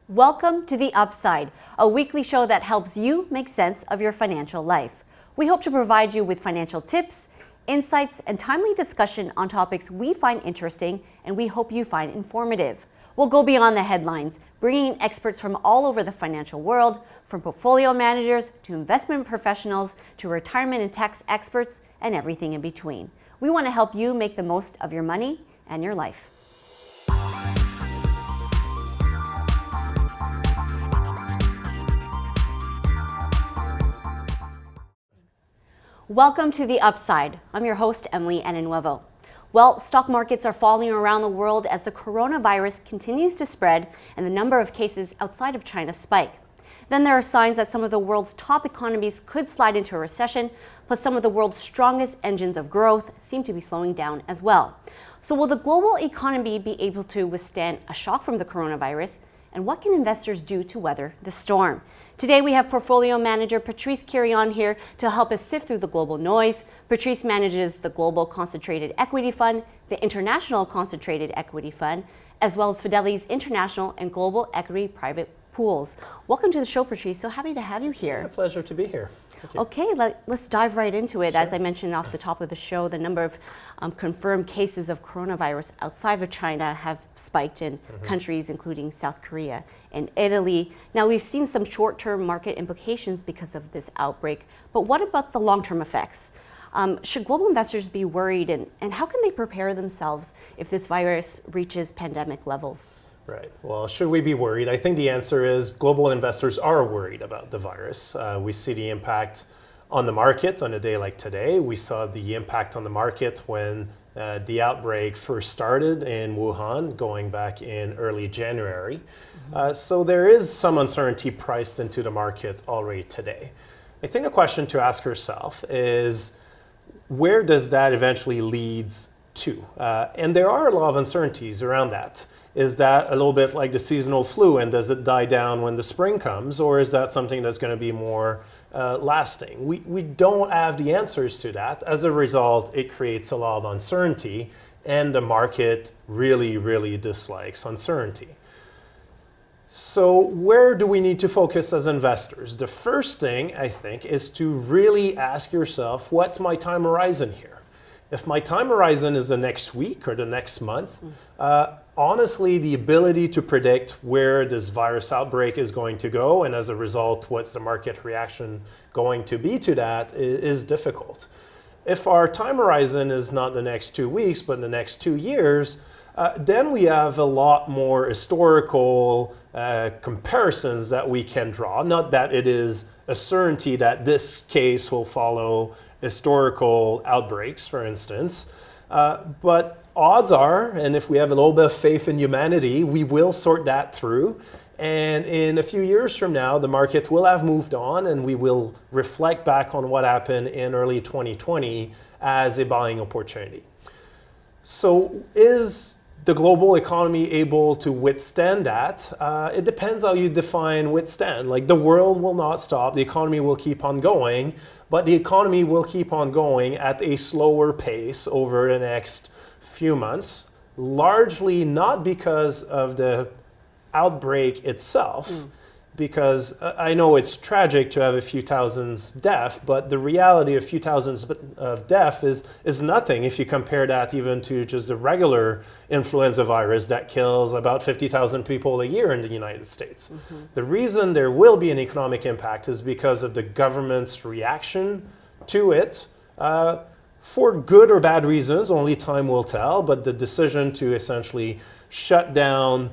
Welcome to The Upside, a weekly show that helps you make sense of your financial life. We hope to provide you with financial tips, insights, and timely discussion on topics we find interesting and we hope you find informative. We'll go beyond the headlines, bringing in experts from all over the financial world, from portfolio managers to investment professionals to retirement and tax experts and everything in between. We want to help you make the most of your money and your life. Welcome to The Upside. I'm your host, Emily Ananuevo. Well, stock markets are falling around the world as the coronavirus continues to spread and the number of cases outside of China spike. Then there are signs that some of the world's top economies could slide into a recession, plus some of the world's strongest engines of growth seem to be slowing down as well. So will the global economy be able to withstand a shock from the coronavirus? And what can investors do to weather the storm? Today we have portfolio manager Patrice Quirion here to help us sift through the global noise. Patrice manages the Global Concentrated Equity Fund, the International Concentrated Equity Fund, as well as Fidelity's International and Global Equity Private Pools. Welcome to the show, Patrice. So happy to have you here. A pleasure to be here. Okay, let's dive right into it. Sure. As I mentioned off the top of the show, the number of confirmed cases of coronavirus outside of China have spiked in countries including South Korea and Italy. Now, we've seen some short-term market implications because of this outbreak, but what about the long-term effects? Should global investors be worried, and how can they prepare themselves if this virus reaches pandemic levels? Right. Well, should we be worried? I think the answer is global investors are worried about the virus. We see the impact on the market on a day like today. We saw the impact on the market when the outbreak first started in Wuhan, going back in early January. So there is some uncertainty priced into the market already today. I think a question to ask yourself is, where does that eventually lead to? And there are a lot of uncertainties around that. Is that a little bit like the seasonal flu, and does it die down when the spring comes, or is that something that's going to be more lasting? We don't have the answers to that. As a result, it creates a lot of uncertainty, and the market really, really dislikes uncertainty. So where do we need to focus as investors? The first thing, I think, is to really ask yourself, what's my time horizon here? If my time horizon is the next week or the next month, honestly, the ability to predict where this virus outbreak is going to go, and as a result, what's the market reaction going to be to that, is difficult. If our time horizon is not the next 2 weeks, but the next 2 years, then we have a lot more historical comparisons that we can draw. Not that it is a certainty that this case will follow historical outbreaks, for instance, but odds are, and if we have a little bit of faith in humanity, we will sort that through. And in a few years from now, the market will have moved on, and we will reflect back on what happened in early 2020 as a buying opportunity. So is the global economy able to withstand that? It depends how you define withstand. Like, the world will not stop, the economy will keep on going, but the economy will keep on going at a slower pace over the next few months, largely not because of the outbreak itself, because I know it's tragic to have a few thousands death, but the reality of a few thousands of death is nothing if you compare that even to just the regular influenza virus that kills about 50,000 people a year in the United States. The reason there will be an economic impact is because of the government's reaction to it, for good or bad reasons, only time will tell, but the decision to essentially shut down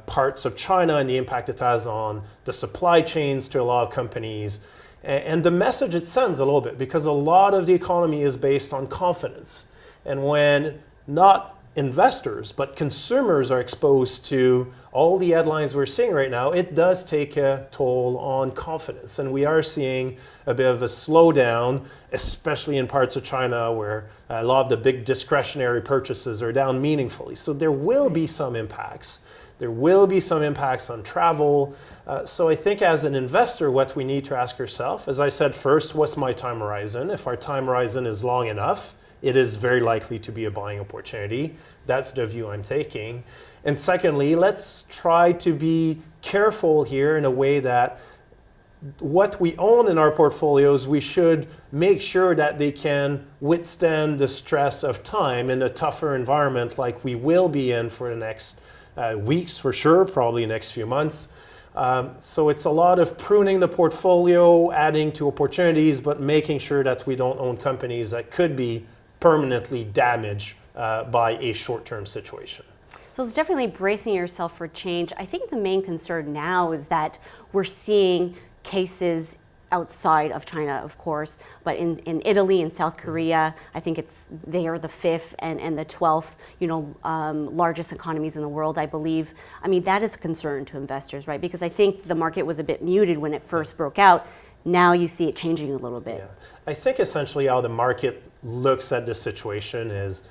parts of China and the impact it has on the supply chains to a lot of companies, and the message it sends a little bit, because a lot of the economy is based on confidence. And when not investors, but consumers are exposed to all the headlines we're seeing right now, it does take a toll on confidence. And we are seeing a bit of a slowdown, especially in parts of China where a lot of the big discretionary purchases are down meaningfully. So there will be some impacts. There will be some impacts on travel. So I think as an investor, what we need to ask ourselves, as I said first, what's my time horizon? If our time horizon is long enough, it is very likely to be a buying opportunity. That's the view I'm taking. And secondly, let's try to be careful here in a way that what we own in our portfolios, we should make sure that they can withstand the stress of time in a tougher environment like we will be in for the next weeks, for sure, probably next few months. So it's a lot of pruning the portfolio, adding to opportunities, but making sure that we don't own companies that could be permanently damaged by a short-term situation. So it's definitely bracing yourself for change. I think the main concern now is that we're seeing cases outside of China, of course, but in Italy and South Korea, I think they are the 5th and the 12th, largest economies in the world, I believe. I mean, that is a concern to investors, right? Because I think the market was a bit muted when it first broke out. Now you see it changing a little bit. Yeah. I think essentially how the market looks at this situation is,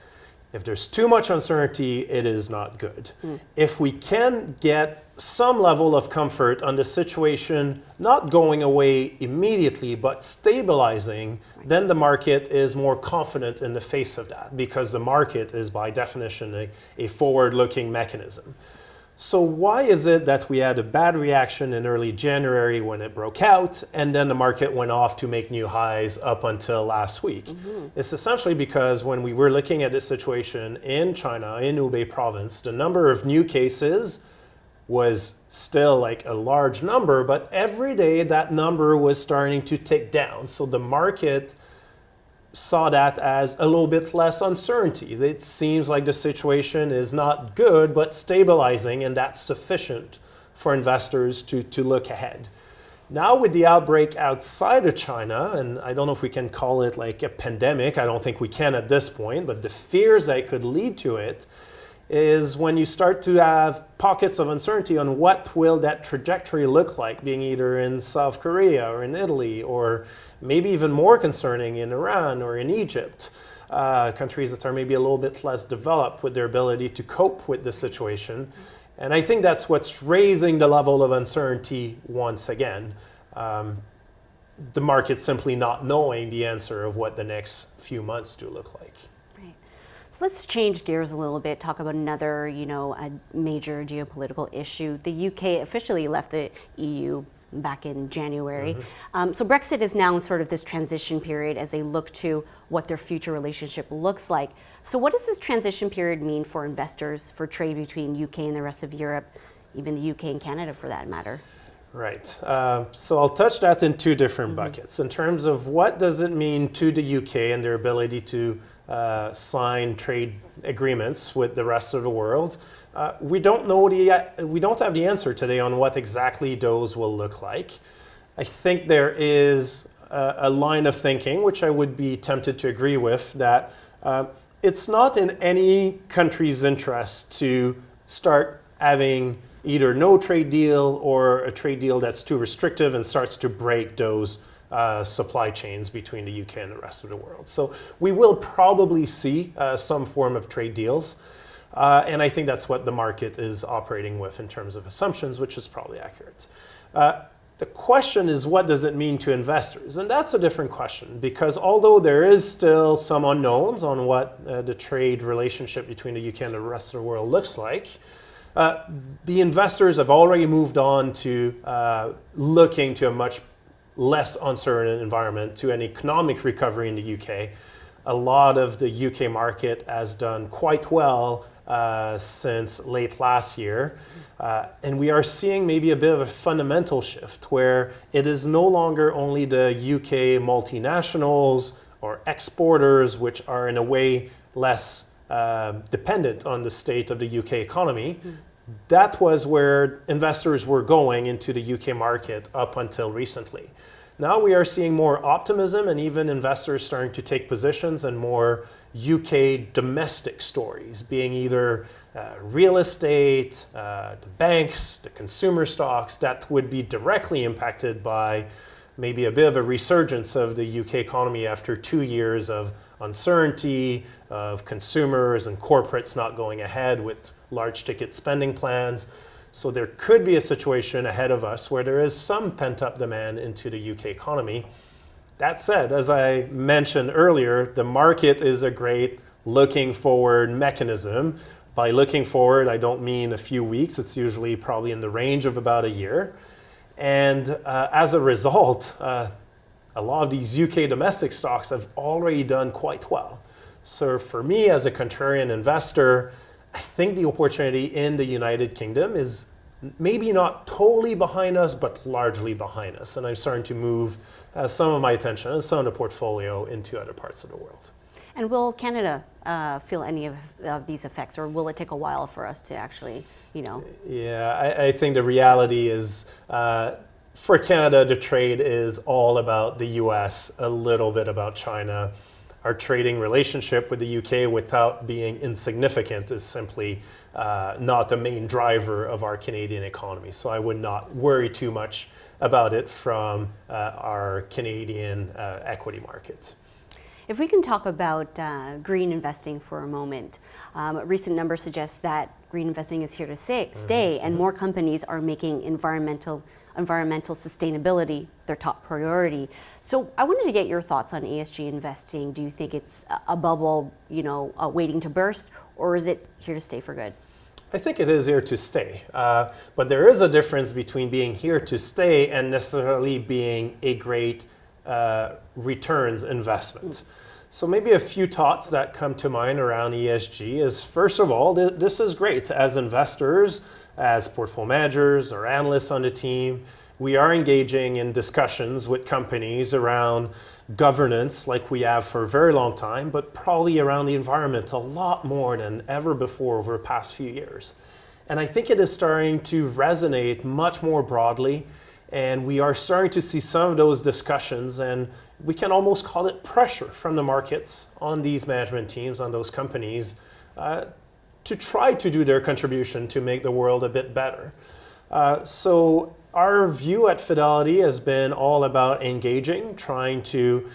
if there's too much uncertainty, it is not good. If we can get some level of comfort on the situation not going away immediately, but stabilizing, then the market is more confident in the face of that, because the market is by definition a forward-looking mechanism. So why is it that we had a bad reaction in early January when it broke out, and then the market went off to make new highs up until last week? It's essentially because when we were looking at the situation in China, in Hubei province, the number of new cases was still like a large number, but every day that number was starting to tick down. So the market saw that as a little bit less uncertainty. It seems like the situation is not good, but stabilizing, and that's sufficient for investors to look ahead. Now with the outbreak outside of China, and I don't know if we can call it like a pandemic, I don't think we can at this point, but the fears that could lead to it is when you start to have pockets of uncertainty on what will that trajectory look like, being either in South Korea or in Italy, or maybe even more concerning in Iran or in Egypt, countries that are maybe a little bit less developed with their ability to cope with the situation. And I think that's what's raising the level of uncertainty once again. The market simply not knowing the answer of what the next few months do look like. So let's change gears a little bit, talk about another, a major geopolitical issue. The UK officially left the EU back in January. So Brexit is now in sort of this transition period as they look to what their future relationship looks like. So what does this transition period mean for investors, for trade between UK and the rest of Europe, even the UK and Canada for that matter? Right. So I'll touch that in two different buckets. In terms of what does it mean to the UK and their ability to sign trade agreements with the rest of the world, we don't have the answer today on what exactly those will look like. I think there is a line of thinking, which I would be tempted to agree with, that it's not in any country's interest to start having either no trade deal or a trade deal that's too restrictive and starts to break those supply chains between the UK and the rest of the world. So we will probably see some form of trade deals. And I think that's what the market is operating with in terms of assumptions, which is probably accurate. The question is, what does it mean to investors? And that's a different question, because although there is still some unknowns on what the trade relationship between the UK and the rest of the world looks like, the investors have already moved on to looking to a much less uncertain environment, to an economic recovery in the UK. A lot of the UK market has done quite well since late last year. And we are seeing maybe a bit of a fundamental shift where it is no longer only the UK multinationals or exporters, which are in a way less dependent on the state of the UK economy. That was where investors were going into the UK market up until recently. Now we are seeing more optimism and even investors starting to take positions in more UK domestic stories, being either real estate, the banks, the consumer stocks that would be directly impacted by maybe a bit of a resurgence of the UK economy after 2 years of uncertainty, of consumers and corporates not going ahead with large ticket spending plans. So there could be a situation ahead of us where there is some pent-up demand into the UK economy. That said, as I mentioned earlier, the market is a great looking forward mechanism. By looking forward, I don't mean a few weeks. It's usually probably in the range of about a year. And as a result, a lot of these UK domestic stocks have already done quite well. So for me as a contrarian investor, I think the opportunity in the United Kingdom is maybe not totally behind us, but largely behind us. And I'm starting to move some of my attention and some of the portfolio into other parts of the world. And will Canada feel any of these effects, or will it take a while for us to actually, Yeah, I think the reality is for Canada, the trade is all about the US, a little bit about China. Our trading relationship with the UK, without being insignificant, is simply not the main driver of our Canadian economy. So I would not worry too much about it from our Canadian equity market. If we can talk about green investing for a moment, recent numbers suggest that green investing is here to stay, and more companies are making environmental sustainability their top priority. So I wanted to get your thoughts on ESG investing. Do you think it's a bubble, waiting to burst, or is it here to stay for good? I think it is here to stay, but there is a difference between being here to stay and necessarily being a great returns investment. So maybe a few thoughts that come to mind around ESG is, first of all, this is great. As investors, as portfolio managers or analysts on the team, we are engaging in discussions with companies around governance like we have for a very long time, but probably around the environment a lot more than ever before over the past few years. And I think it is starting to resonate much more broadly, and we are starting to see some of those discussions, and we can almost call it pressure from the markets on these management teams, on those companies, to try to do their contribution to make the world a bit better. So our view at Fidelity has been all about engaging, trying to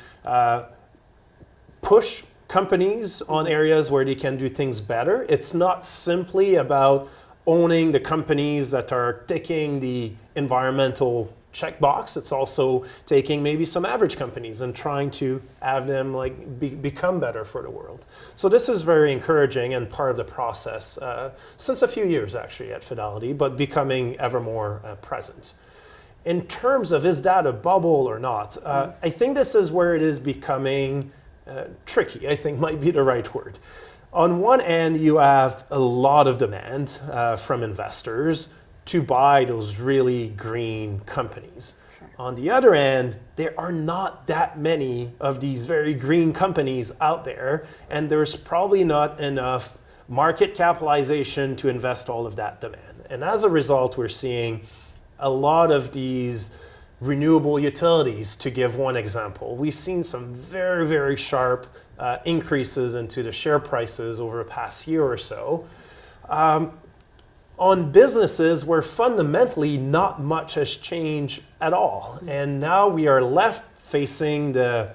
push companies on areas where they can do things better. It's not simply about owning the companies that are ticking the environmental checkbox. It's also taking maybe some average companies and trying to have them become better for the world. So this is very encouraging and part of the process since a few years actually at Fidelity, but becoming ever more present. In terms of is that a bubble or not, I think this is where it is becoming tricky, I think might be the right word. On one end, you have a lot of demand from investors to buy those really green companies. Sure. On the other end, there are not that many of these very green companies out there, and there's probably not enough market capitalization to invest all of that demand. And as a result, we're seeing a lot of these renewable utilities, to give one example. We've seen some very, very sharp increases into the share prices over the past year or so on businesses where fundamentally not much has changed at all. And now we are left facing the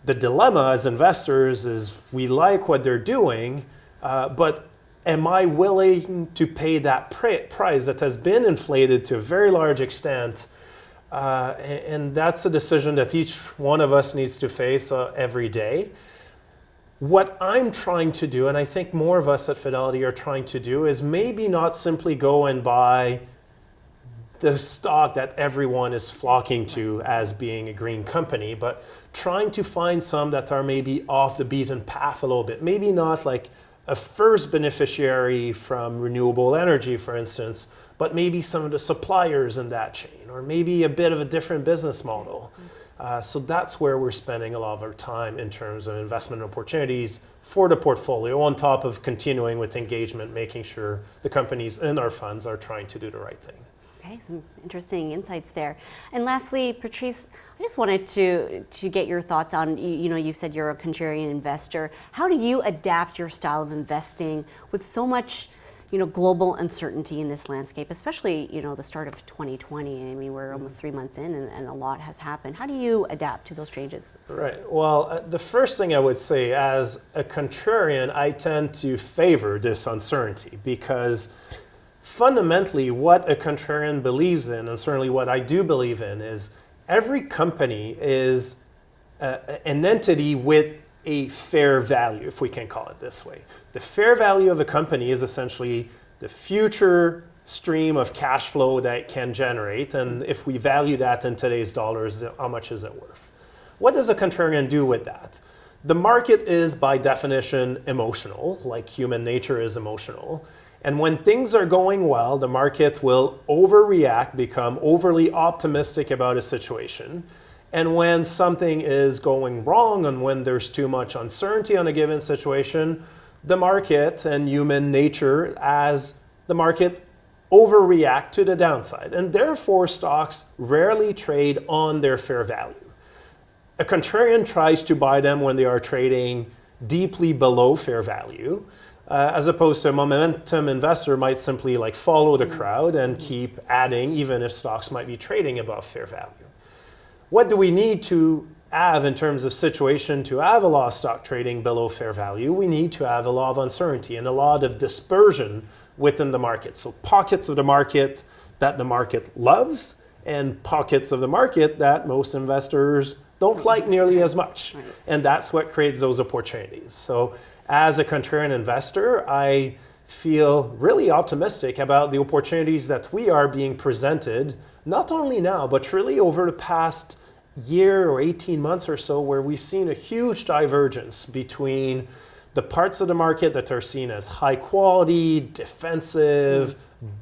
dilemma as investors is we like what they're doing, but am I willing to pay that price that has been inflated to a very large extent? And that's a decision that each one of us needs to face every day. What I'm trying to do, and I think more of us at Fidelity are trying to do, is maybe not simply go and buy the stock that everyone is flocking to as being a green company, but trying to find some that are maybe off the beaten path a little bit. Maybe not like a first beneficiary from renewable energy, for instance, but maybe some of the suppliers in that chain, or maybe a bit of a different business model. So that's where we're spending a lot of our time in terms of investment opportunities for the portfolio, on top of continuing with engagement, making sure the companies in our funds are trying to do the right thing. Okay, some interesting insights there. And lastly, Patrice, I just wanted to get your thoughts on, you said you're a contrarian investor. How do you adapt your style of investing with so much global uncertainty in this landscape, especially, the start of 2020. I mean, we're almost 3 months in and a lot has happened. How do you adapt to those changes? Right. Well, the first thing I would say, as a contrarian, I tend to favor this uncertainty because fundamentally what a contrarian believes in, and certainly what I do believe in, is every company is an entity with a fair value, if we can call it this way. The fair value of a company is essentially the future stream of cash flow that it can generate, and if we value that in today's dollars, how much is it worth? What does a contrarian do with that? The market is by definition emotional, like human nature is emotional. And when things are going well, the market will overreact, become overly optimistic about a situation. And when something is going wrong and when there's too much uncertainty on a given situation, the market and human nature as the market overreact to the downside. And therefore, stocks rarely trade on their fair value. A contrarian tries to buy them when they are trading deeply below fair value, as opposed to a momentum investor might simply like follow the crowd and keep adding even if stocks might be trading above fair value. What do we need to have in terms of situation to have a lot of stock trading below fair value? We need to have a lot of uncertainty and a lot of dispersion within the market. So pockets of the market that the market loves and pockets of the market that most investors don't like nearly as much. Right. And that's what creates those opportunities. So as a contrarian investor, I feel really optimistic about the opportunities that we are being presented, not only now, but really over the past year or 18 months or so, where we've seen a huge divergence between the parts of the market that are seen as high quality, defensive,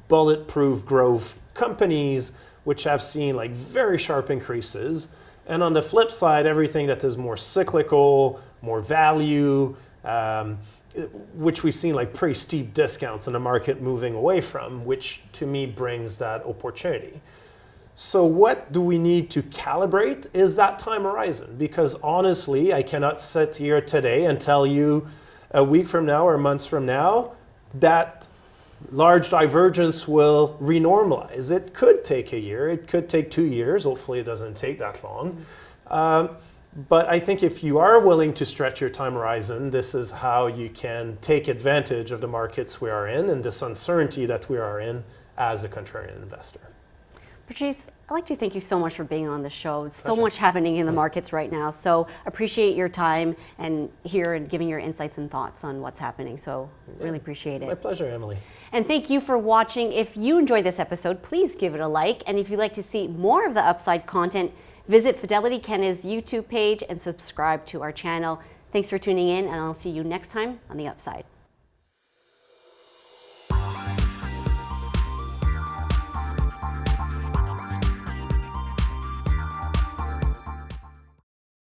bulletproof growth companies, which have seen like very sharp increases. And on the flip side, everything that is more cyclical, more value, which we've seen like pretty steep discounts in the market moving away from, which to me brings that opportunity. So what do we need to calibrate is that time horizon, because honestly, I cannot sit here today and tell you a week from now or months from now that large divergence will renormalize. It could take a year, it could take 2 years, hopefully it doesn't take that long. But I think if you are willing to stretch your time horizon, this is how you can take advantage of the markets we are in and this uncertainty that we are in as a contrarian investor. Patrice, I'd like to thank you so much for being on the show. There's so much happening in the markets right now. So appreciate your time and here and giving your insights and thoughts on what's happening. So really appreciate it. My pleasure, Emily. And thank you for watching. If you enjoyed this episode, please give it a like. And if you'd like to see more of the Upside content, visit Fidelity Canada's YouTube page and subscribe to our channel. Thanks for tuning in, and I'll see you next time on the Upside.